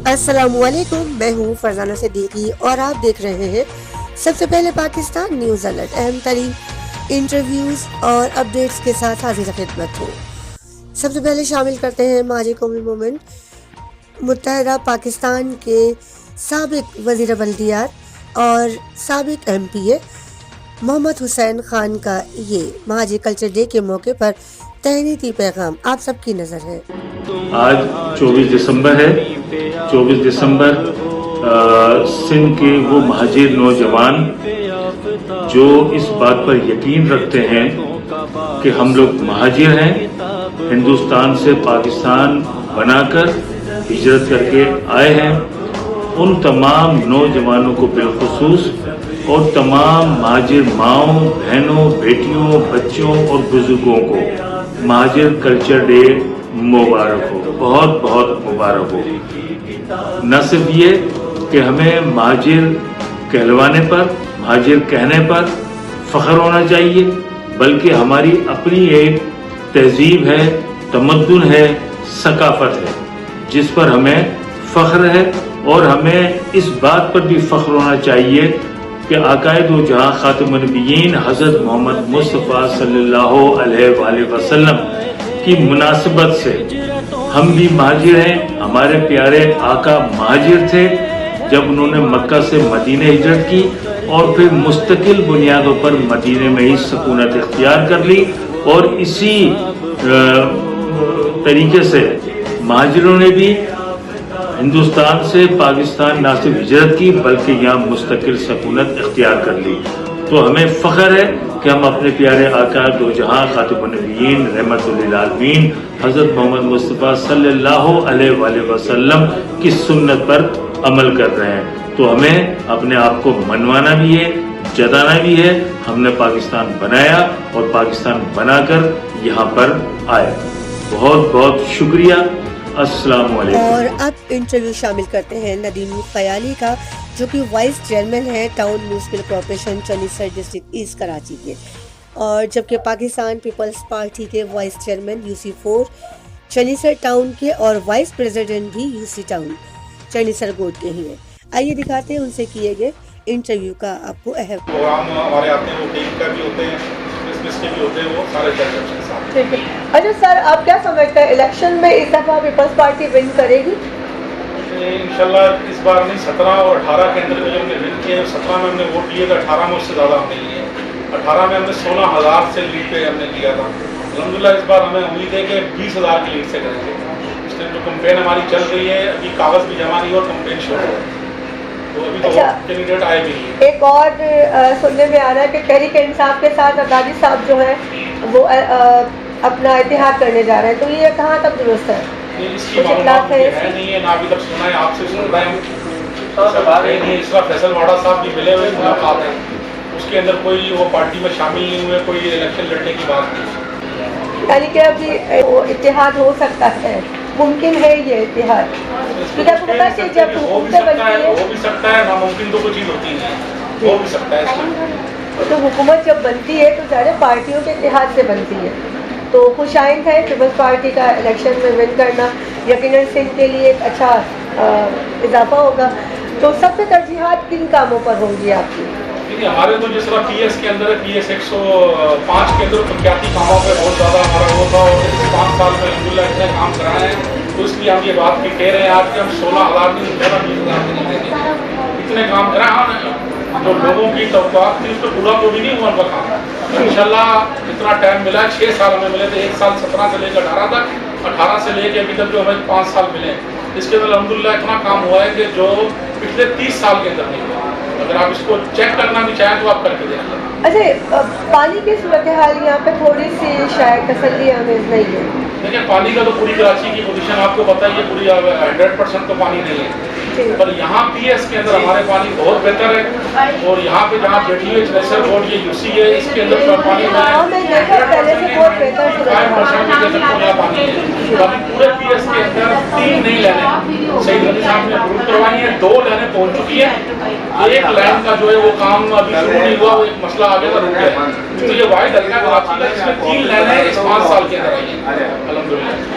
السلام علیکم، میں ہوں فرزانہ صدیقی اور آپ دیکھ رہے ہیں سب سے پہلے پاکستان نیوز الرٹ۔ اہم ترین انٹرویوز اور اپڈیٹس کے ساتھ حاضر خدمت ہوں۔ سب سے پہلے شامل کرتے ہیں ماجی قومی مومنٹ متحدہ پاکستان کے سابق وزیر بلدیات اور سابق ایم پی اے محمد حسین خان کا یہ مہاجی کلچر ڈے کے موقع پر تہنیتی پیغام آپ سب کی نظر ہے۔ آج 24 دسمبر ہے۔ 24 دسمبر سندھ کے وہ مہاجر نوجوان جو اس بات پر یقین رکھتے ہیں کہ ہم لوگ مہاجر ہیں، ہندوستان سے پاکستان بنا کر ہجرت کر کے آئے ہیں، ان تمام نوجوانوں کو بالخصوص اور تمام مہاجر ماؤں، بہنوں، بیٹیوں، بچوں اور بزرگوں کو مہاجر کلچر ڈے مبارک ہو، بہت بہت مبارک ہو۔ نہ صرف یہ کہ ہمیں مہاجر کہلوانے پر، مہاجر کہنے پر فخر ہونا چاہیے، بلکہ ہماری اپنی ایک تہذیب ہے، تمدن ہے، ثقافت ہے جس پر ہمیں فخر ہے، اور ہمیں اس بات پر بھی فخر ہونا چاہیے کہ آقائے دو جہاں خاتم النبیین حضرت محمد مصطفیٰ صلی اللہ علیہ وآلہ وسلم کی مناسبت سے ہم بھی مہاجر ہیں۔ ہمارے پیارے آقا مہاجر تھے جب انہوں نے مکہ سے مدینہ ہجرت کی اور پھر مستقل بنیادوں پر مدینہ میں ہی سکونت اختیار کر لی، اور اسی طریقے سے مہاجروں نے بھی ہندوستان سے پاکستان نہ صرف ہجرت کی بلکہ یہاں مستقل سکونت اختیار کر لی۔ تو ہمیں فخر ہے کہ ہم اپنے پیارے آقا دو جہاں خاتم النبیین رحمت للعالمین حضرت محمد مصطفیٰ صلی اللہ علیہ وآلہ وسلم کی سنت پر عمل کر رہے ہیں۔ تو ہمیں اپنے آپ کو منوانا بھی ہے، جتانا بھی ہے۔ ہم نے پاکستان بنایا اور پاکستان بنا کر یہاں پر آئے۔ بہت بہت شکریہ۔ السلام علیکم۔ اور اب انٹرویو شامل کرتے ہیں ندیم خیالی کا، جو کہ وائس چیئرمین ہے town municipal corporation Chanesar district east Karachi کے، اور جبکہ پاکستان پیپلز پارٹی کے vice chairman UC4 Chanesar town کے اور وائس پریزیڈنٹ بھی UC ٹاؤن چنیسر گوٹ کے ہی ہیں۔ آئیے دکھاتے ہیں ان سے کیے گئے انٹرویو کا آپ کو اہم پروگرام ہمارے آتے ہیں، وہ ٹیم کا بھی ہوتے ہیں، کرسمس کے بھی ہوتے ہیں، وہ سارے ججز کے ساتھ۔ ٹھیک ہے۔ اچھا سر، آپ کیا سمجھتے ہیں الیکشن میں اس دفعہ پیپلز پارٹی ون کرے گی؟ انشاءاللہ اس بار نہیں، 17 اور 18 کے اندر میں جو ہم نے ون کیے، 17 میں ہم نے ووٹ لیے تھے، 18 میں اس سے زیادہ ہم نے لیے۔ 18 میں ہم نے 16,000 سے لیڈ پہ ہم نے لیا تھا۔ الحمدللہ اس بار ہمیں امید ہے کہ 20,000 کی لیڈ سے کریں گے۔ اس ٹائم جو کمپین ہماری چل رہی ہے، ابھی کاغذ بھی جمع نہیں ہوا، کمپین شروع ہے، تو ابھی تو کینڈیڈیٹ آئے بھی نہیں۔ ایک اور سننے میں آ رہا ہے کہ تحریک انصاف کے ساتھ عبدالعزیز صاحب جو ہیں وہ اپنا اتحاد کرنے جا رہے ہیں، تو یہ کہاں تک درست ہے؟ اس کی معلومات ہے نہیں ہے، نہ ابھی تک سنا ہے، آپ سے سن رہے ہیں۔ اس وقت فیصل واڑا صاحب بھی ملے ہوئے ملاقات ہیں، اس کے اندر کوئی وہ پارٹی میں شامل نہیں ہوئے، کوئی الیکشن لڑنے کی بات نہیں۔ یعنی کہ ابھی اتحاد ہو سکتا ہے، ممکن ہے یہ اتحاد؟ کیونکہ آپ کو پتا ہے کہ جب حکومتیں بنتی ہیں، ہو بھی سکتا ہے، ناممکن تو کوئی چیز ہوتی نہیں ہے، ہو بھی سکتا ہے اس میں۔ تو حکومت جب بنتی ہے تو سارے پارٹیوں کے اتحاد سے بنتی ہے، تو خوش آئند ہے پیپلز پارٹی کا الیکشن میں ون کرنا یقیناً سندھ کے لیے ایک اچھا اضافہ ہوگا۔ تو سب سے ترجیحات کن کاموں پر ہوں گی آپ کی؟ ہمارے تو جس طرح PS کے اندر ہے، PS 105 کے اندر ترقیاتی کاموں پہ بہت زیادہ ہمارا وہ تھا، اور اس 5 سال میں الحمدللہ اتنے کام کرائے ہیں، تو اس لیے ہم یہ بات بھی کہہ رہے ہیں آج کہ ہم 16,000 نہیں، 20,000 نہیں دیں گے۔ اتنے کام کرائے، جو لوگوں کی توقعات تھی اس پہ پورا تو بھی نہیں ہوا ان کا کام۔ انشاءاللہ اتنا ٹائم ملا ہے، 6 سال ہمیں ملے تھے، 1 سال 17 سے لے کے 18 تک، 18 سے لے کے ابھی تک جو ہمیں 5 سال ملے ہیں، اس کے اندر الحمدللہ اتنا کام ہوا ہے کہ جو پچھلے 30 سال کے اندر نہیں ہوا۔ اگر آپ اس کو چیک کرنا بھی چاہیں تو آپ کر کے دیکھ لیں۔ اچھا، پانی کی صورتحال یہاں پہ تھوڑی سی شاید تسلی آمیز نہیں ہے۔ دیکھیں، پانی کا تو پوری کراچی کی پوزیشن آپ کو پتہ ہی ہے، پوری 100% تو پانی نہیں ہے، پر یہاں PS کے اندر ہمارے پانی بہت بہتر ہے، اور یہاں پہ جہاں بیٹھی ہوئی چنیسر روڈ یہ UC ہے، اس کے اندر پانی میں 5% کے پورا پانی ہے۔ ابھی پورے PS کے اندر 3 نئی لائنیں سعید علی صاحب نے اپروو کروائی ہیں، 2 لائنیں پہنچ چکی ہیں، ایک لائن کا جو ہے وہ کام ابھی شروع نہیں ہوا، وہ ایک مسئلہ آگے تھا، رک گیا۔ تو یہ واحد حلقہ کراچی ہے جس میں 3 لائنیں اس 5 سال کے اندر آئی ہیں الحمدللہ۔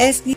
SP